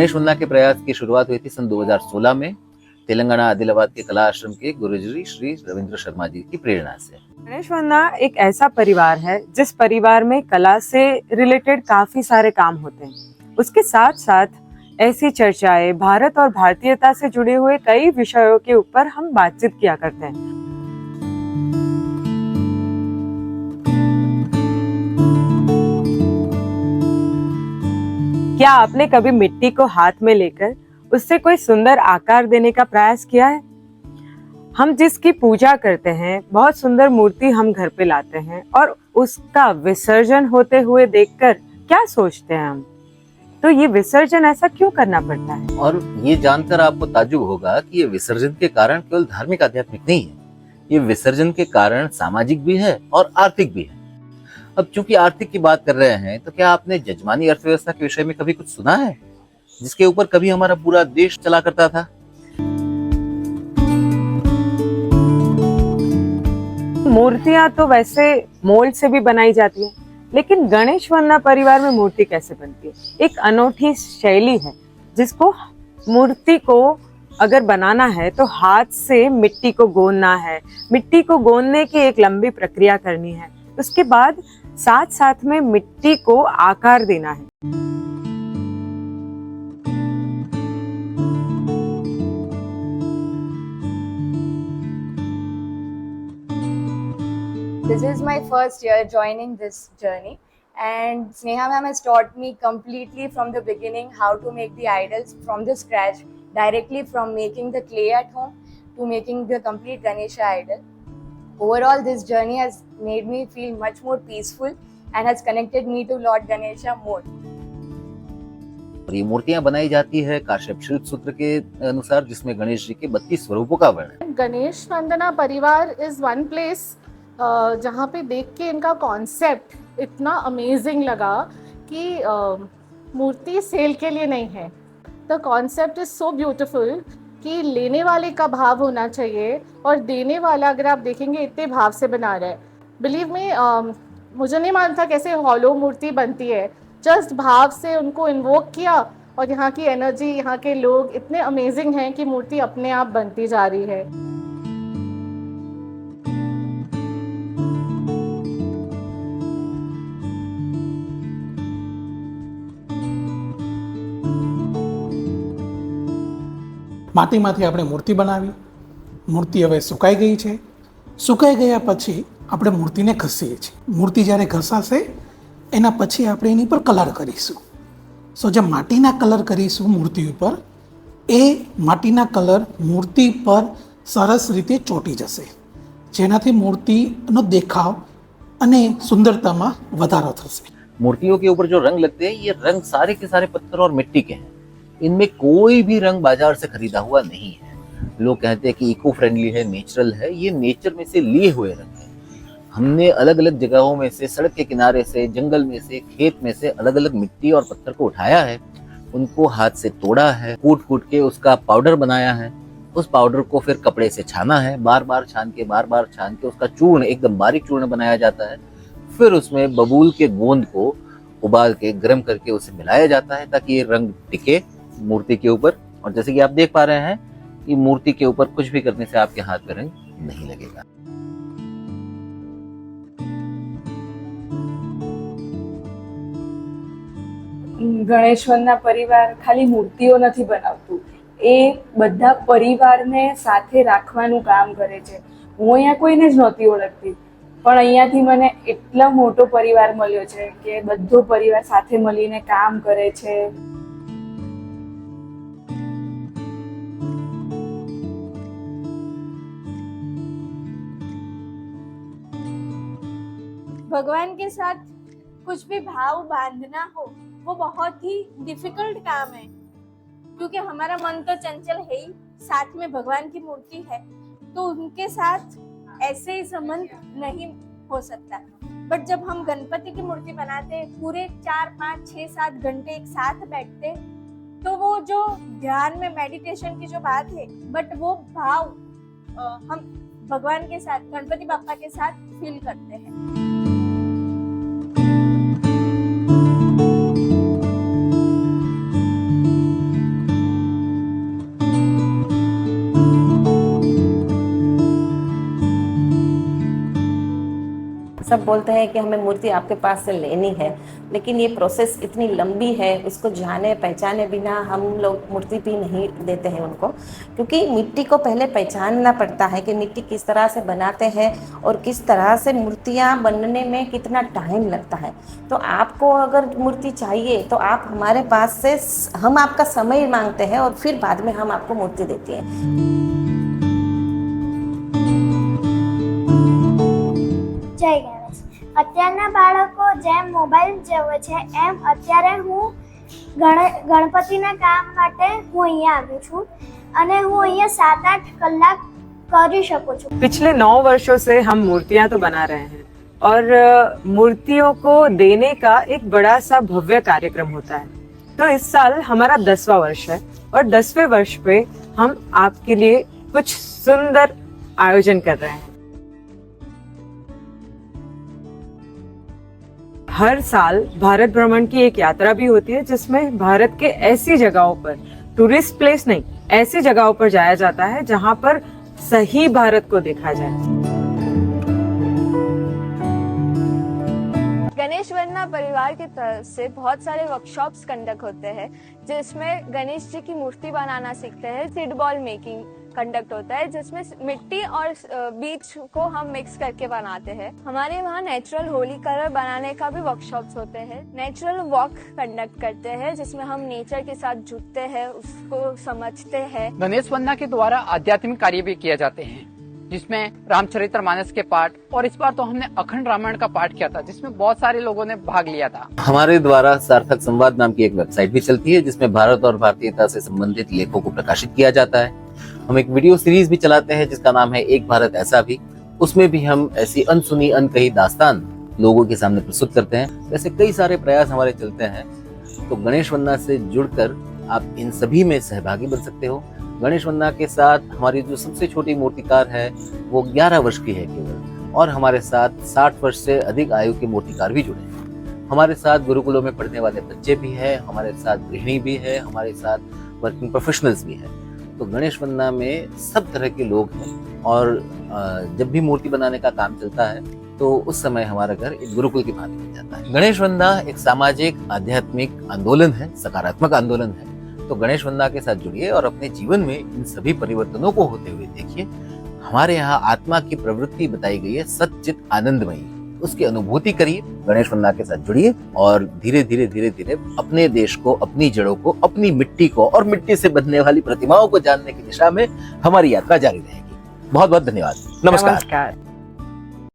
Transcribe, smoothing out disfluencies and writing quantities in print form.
गणेश वंदना के प्रयास की शुरुआत हुई थी सन 2016 में तेलंगाना आदिलाबाद के कला आश्रम के गुरुजी श्री रविंद्र शर्मा जी की प्रेरणा से। गणेश वंदना एक ऐसा परिवार है जिस परिवार में कला से रिलेटेड काफी सारे काम होते हैं। उसके साथ साथ ऐसी चर्चाएं भारत और भारतीयता से जुड़े हुए कई विषयों के ऊपर हम बातचीत किया करते हैं। क्या आपने कभी मिट्टी को हाथ में लेकर उससे कोई सुंदर आकार देने का प्रयास किया है? हम जिसकी पूजा करते हैं, बहुत सुंदर मूर्ति हम घर पे लाते हैं और उसका विसर्जन होते हुए देखकर क्या सोचते हैं हम? तो ये विसर्जन ऐसा क्यों करना पड़ता है? और ये जानकर आपको ताज्जुब होगा कि ये विसर्जन के कारण केवल धार्मिक आध्यात्मिक नहीं है, ये विसर्जन के कारण सामाजिक भी है और आर्थिक भी है। अब चूंकि आर्थिक की बात कर रहे हैं, तो क्या आपने जजमानी अर्थव्यवस्था के विषय में कभी कुछ सुना है, जिसके ऊपर कभी हमारा पूरा देश चला करता था? मूर्तियां तो वैसे मोल्ड से भी बनाई जाती है, लेकिन गणेश वंदना परिवार में मूर्ति कैसे बनती है? एक अनोखी शैली है जिसको मूर्ति को अगर बनाना है तो हाथ से मिट्टी को गोंदना है। मिट्टी को गोंदने की एक लंबी प्रक्रिया करनी है। उसके बाद साथ साथ में मिट्टी को आकार देना है। This is my first year joining this journey, and Sneha ma'am has taught me completely from the beginning how to make the idols from the scratch, directly from making the clay at home to making the complete Ganesha idol. Overall, this journey has made me feel much more peaceful and has connected me to Lord Ganesha more. और ये मूर्तियां बनाई जाती है काश्यप शिल्प सूत्र के अनुसार, जिसमें गणेश जी के 32 स्वरूपों का वर्णन। गणेश वंदना परिवार इज वन प्लेस जहाँ पे देख के इनका कॉन्सेप्ट इतना अमेजिंग लगा कि मूर्ति सेल के लिए नहीं है। The concept is so beautiful कि लेने वाले का भाव होना चाहिए और देने वाला, अगर आप देखेंगे, इतने भाव से बना रहा है। बिलीव में मुझे नहीं मालूम था कैसे हॉलो मूर्ति बनती है। जस्ट भाव से उनको इन्वोक किया और यहाँ की एनर्जी, यहाँ के लोग इतने अमेजिंग हैं कि मूर्ति अपने आप बनती जा रही है। માટીમાંથી આપણે મૂર્તિ બનાવી, મૂર્તિ હવે સુકાઈ ગઈ છે। સુકાઈ ગયા પછી આપણે મૂર્તિને ઘસીએ છીએ। મૂર્તિ જ્યારે ઘસાશે એના પછી આપણે એની પર કલર કરીશું। સો જે માટીના કલર કરીશું મૂર્તિ ઉપર, એ માટીના કલર મૂર્તિ પર સરસ રીતે ચોંટી જશે, જેનાથી મૂર્તિનો દેખાવ અને સુંદરતામાં વધારો થશે। मूर्तियों के ऊपर जो रंग लगते हैं, ये रंग सारे के सारे पत्थर और मिट्टी के हैं। इनमें कोई भी रंग बाजार से खरीदा हुआ नहीं है। लोग कहते हैं कि इको फ्रेंडली है, नेचुरल है। ये नेचर में से लिए हुए रंग हैं। हमने अलग अलग जगहों में से, सड़क के किनारे से, जंगल में से, खेत में से अलग अलग मिट्टी और पत्थर को उठाया है, उनको हाथ से तोड़ा है, कूट कूट के उसका पाउडर बनाया है। उस पाउडर को फिर कपड़े से छाना है, बार बार छान के उसका चूर्ण, एकदम बारीक चूर्ण बनाया जाता है। फिर उसमें बबूल के गोंद को उबाल के गर्म करके उसे मिलाया जाता है ताकि ये रंग टिके मूर्ति के ऊपर। और जैसे कि आप देख पा रहे हैं कि मूर्ति के ऊपर कुछ भी करने से आपके हाथ में रंग नहीं लगेगा। ગણેશ વંદના પરિવાર ખાલી મૂર્તિઓ નથી બનાવતું, એ બધા પરિવારને સાથે રાખવાનું કામ કરે છે। હું અહીંયા કોઈને જ નહોતી ઓળખતી, પણ અહીંયાથી મને એટલો મોટો પરિવાર મળ્યો છે કે બધો પરિવાર સાથે મળીને કામ કરે છે। भगवान के साथ कुछ भी भाव बांधना हो वो बहुत ही डिफिकल्ट काम है, क्योंकि हमारा मन तो चंचल है ही, साथ में भगवान की मूर्ति है, तो उनके साथ ऐसे ही संबंध नहीं हो सकता। बट जब हम गणपति की मूर्ति बनाते, पूरे 4, 5, 6, 7 घंटे एक साथ बैठते, तो वो जो ध्यान में मेडिटेशन की जो बात है, बट वो भाव हम भगवान के साथ, गणपति बापा के साथ फील करते हैं। सब बोलते हैं कि हमें मूर्ति आपके पास से लेनी है, लेकिन ये प्रोसेस इतनी लंबी है, उसको जाने पहचाने बिना हम लोग मूर्ति भी नहीं देते हैं उनको, क्योंकि मिट्टी को पहले पहचानना पड़ता है कि मिट्टी किस तरह से बनाते हैं और किस तरह से मूर्तियाँ बनने में कितना टाइम लगता है। तो आपको अगर मूर्ति चाहिए तो आप हमारे पास से, हम आपका समय मांगते हैं और फिर बाद में हम आपको मूर्ति देते हैं। જય ગણેશ. અત્યારના બાળકો જેમ મોબાઈલ જોવે છે એમ અત્યારે હું ગણપતિના કામ માટે હું અહીંયા આવી છું અને હું અહીંયા 7-8 કલાક કરી શકું છું. पिछले 9 वर्षों से हम मूर्तियां तो बना रहे हैं और मूर्तियों को देने का एक बड़ा सा भव्य कार्यक्रम होता है। तो इस साल हमारा 10वां वर्ष है और 10वें वर्ष पे हम आपके लिए कुछ सुंदर आयोजन कर रहे हैं। हर साल भारत भ्रमण की एक यात्रा भी होती है जिसमें भारत के ऐसी जगहों पर, टूरिस्ट प्लेस नहीं, ऐसी जगहों पर जाया जाता है जहां पर सही भारत को देखा जाए। गणेश वंदना परिवार की तरफ से बहुत सारे वर्कशॉप्स कंडक्ट होते हैं जिसमें गणेश जी की मूर्ति बनाना सीखते हैं। सीड बॉल मेकिंग कंडक्ट होता है जिसमें मिट्टी और बीज को हम मिक्स करके बनाते हैं। हमारे वहाँ नेचुरल होली कलर बनाने का भी वर्कशॉप्स होते हैं। नेचुरल वॉक कंडक्ट करते हैं जिसमें हम नेचर के साथ जुड़ते हैं, उसको समझते हैं। गणेश वंदना के द्वारा आध्यात्मिक कार्य भी किए जाते हैं जिसमें रामचरितमानस के पाठ, और इस बार तो हमने अखंड रामायण का पाठ किया था जिसमें बहुत सारे लोगों ने भाग लिया था। हमारे द्वारा सार्थक संवाद नाम की एक वेबसाइट भी चलती है जिसमें भारत और भारतीयता से संबंधित लेखों को प्रकाशित किया जाता है। हम एक वीडियो सीरीज भी चलाते हैं जिसका नाम है एक भारत ऐसा भी। उसमें भी हम ऐसी अनसुनी अनकही दास्तान लोगों के सामने प्रस्तुत करते हैं। वैसे कई सारे प्रयास हमारे चलते हैं, तो गणेश वंदना से जुड़कर आप इन सभी में सहभागी बन सकते हो। गणेश वंदना के साथ हमारी जो सबसे छोटी मूर्तिकार है वो 11 वर्ष की है केवल, और हमारे साथ 60 वर्ष से अधिक आयु के मूर्तिकार भी जुड़े हैं। हमारे साथ गुरुकुलों में पढ़ने वाले बच्चे भी हैं, हमारे साथ गृहिणी भी है, हमारे साथ वर्किंग प्रोफेशनल्स भी हैं। तो गणेश वंदना में सब तरह के लोग हैं और जब भी मूर्ति बनाने का काम चलता है तो उस समय हमारा घर एक गुरुकुल की भांति बन जाता है। गणेश वंदना एक सामाजिक आध्यात्मिक आंदोलन है, सकारात्मक आंदोलन है। तो गणेश वंदना के साथ जुड़िए और अपने जीवन में इन सभी परिवर्तनों को होते हुए देखिए। हमारे यहाँ आत्मा की प्रवृत्ति बताई गई है सच्चित आनंदमयी, उसकी अनुभूति करिए, गणेश वंदना के साथ जुड़िए और धीरे धीरे धीरे धीरे अपने देश को, अपनी जड़ों को, अपनी मिट्टी को और मिट्टी से बनने वाली प्रतिमाओं को जानने की दिशा में हमारी यात्रा जारी रहेगी। बहुत बहुत धन्यवाद। नमस्कार।